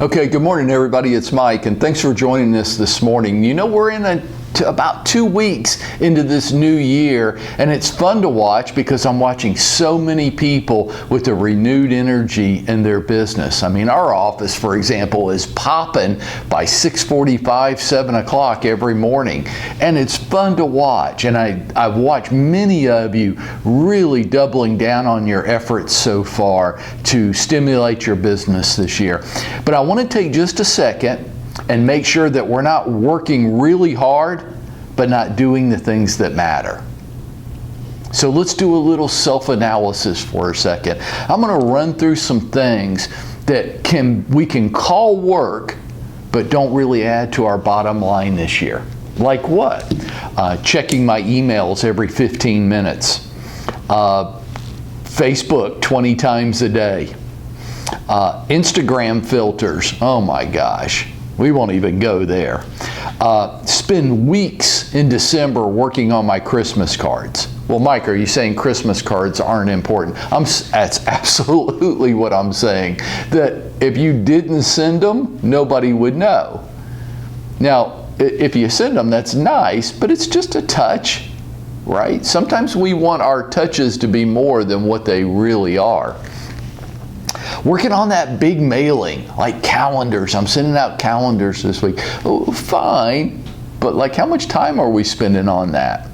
Okay, good morning everybody, it's Mike, and thanks for joining us this morning. You know, we're in about 2 weeks into this new year, and it's fun to watch because I'm watching so many people with a renewed energy in their business. I mean, our office, for example, is popping by 6:45, 7 o'clock every morning, and it's fun to watch. And I've watched many of you really doubling down on your efforts so far to stimulate your business this year. But I want to take just a second and make sure that we're not working really hard but not doing the things that matter. So let's do a little self-analysis for a second. I'm going to run through some things that we can call work but don't really add to our bottom line this year. Like what? Checking my emails every 15 minutes. Facebook 20 times a day. Instagram filters. Oh my gosh. We won't even go there. Spend weeks in December working on my Christmas cards. Well, Mike, are you saying Christmas cards aren't important? That's absolutely what I'm saying. That if you didn't send them, nobody would know. Now, if you send them, that's nice, but it's just a touch, right? Sometimes we want our touches to be more than what they really are. Working on that big mailing, like calendars. I'm sending out calendars this week. Oh, fine, but like how much time are we spending on that?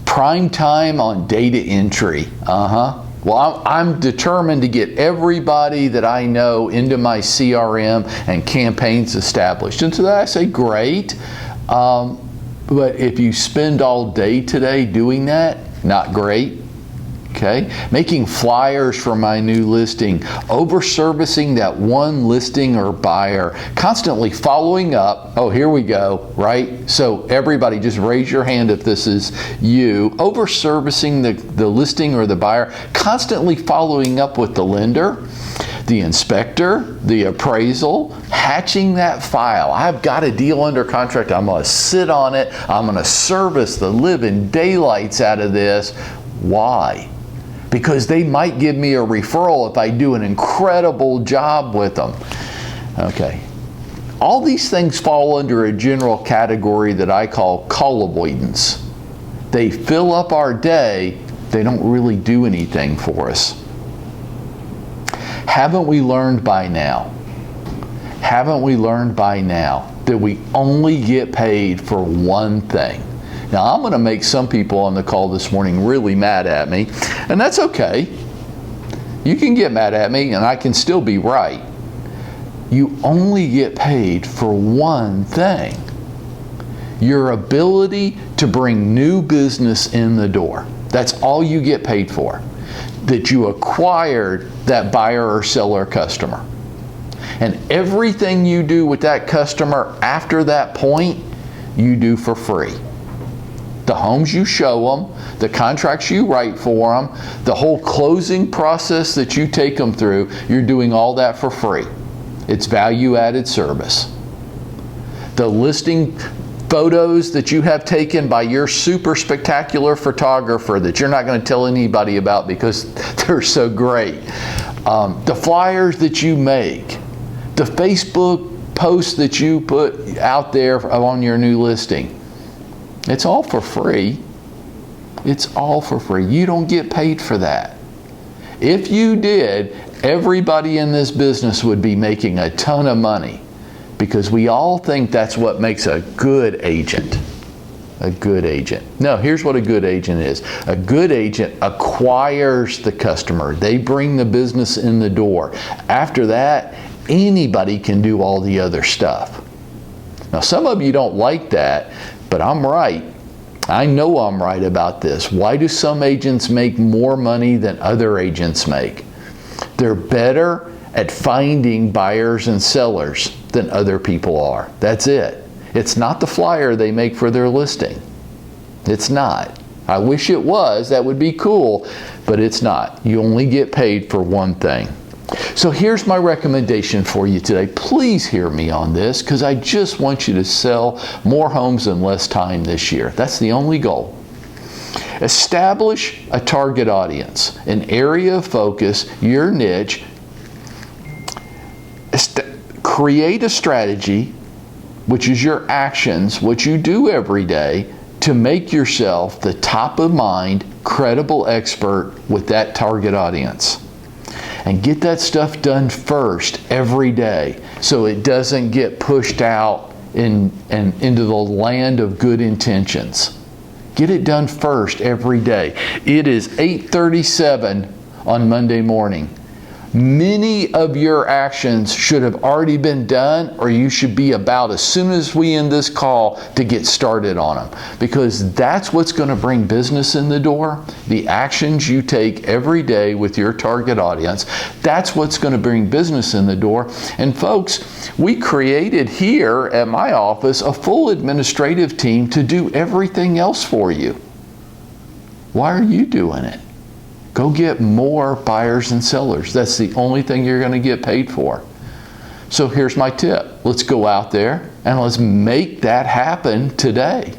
Prime time on data entry. Well, I'm determined to get everybody that I know into my CRM and campaigns established. And to that I say, great. But if you spend all day today doing that, not great. Okay, making flyers for my new listing, over-servicing that one listing or buyer, constantly following up. Oh, here we go, right? So everybody just raise your hand if this is you. Over-servicing the listing or the buyer, constantly following up with the lender, the inspector, the appraisal, hatching that file. I've got a deal under contract. I'm going to sit on it. I'm going to service the living daylights out of this. Why? Because they might give me a referral if I do an incredible job with them. Okay. All these things fall under a general category that I call call avoidance. They fill up our day, they don't really do anything for us. Haven't we learned by now? Haven't we learned by now that we only get paid for one thing? Now, I'm going to make some people on the call this morning really mad at me, and that's okay. You can get mad at me, and I can still be right. You only get paid for one thing. Your ability to bring new business in the door. That's all you get paid for. That you acquired that buyer or seller customer. And everything you do with that customer after that point, you do for free. The homes you show them, the contracts you write for them, the whole closing process that you take them through, you're doing all that for free. It's value-added service. The listing photos that you have taken by your super spectacular photographer that you're not going to tell anybody about because they're so great. The flyers that you make, the Facebook posts that you put out there on your new listing. It's all for free. It's all for free. You don't get paid for that. If you did, everybody in this business would be making a ton of money because we all think that's what makes a good agent. A good agent. No, here's what a good agent is. A good agent acquires the customer. They bring the business in the door. After that, anybody can do all the other stuff. Now, some of you don't like that, but I'm right. I know I'm right about this. Why do some agents make more money than other agents make? They're better at finding buyers and sellers than other people are. That's it. It's not the flyer they make for their listing. It's not. I wish it was. That would be cool, but it's not. You only get paid for one thing. So here's my recommendation for you today. Please hear me on this because I just want you to sell more homes in less time this year. That's the only goal. Establish a target audience, an area of focus, your niche. create a strategy, which is your actions, what you do every day, to make yourself the top of mind, credible expert with that target audience. And get that stuff done first every day so it doesn't get pushed out into the land of good intentions. Get it done first every day. It is 8:37 on Monday morning. Many of your actions should have already been done, or you should be about as soon as we end this call to get started on them. Because that's what's going to bring business in the door. The actions you take every day with your target audience, that's what's going to bring business in the door. And folks, we created here at my office a full administrative team to do everything else for you. Why are you doing it? Go get more buyers and sellers. That's the only thing you're going to get paid for. So here's my tip. Let's go out there and let's make that happen today.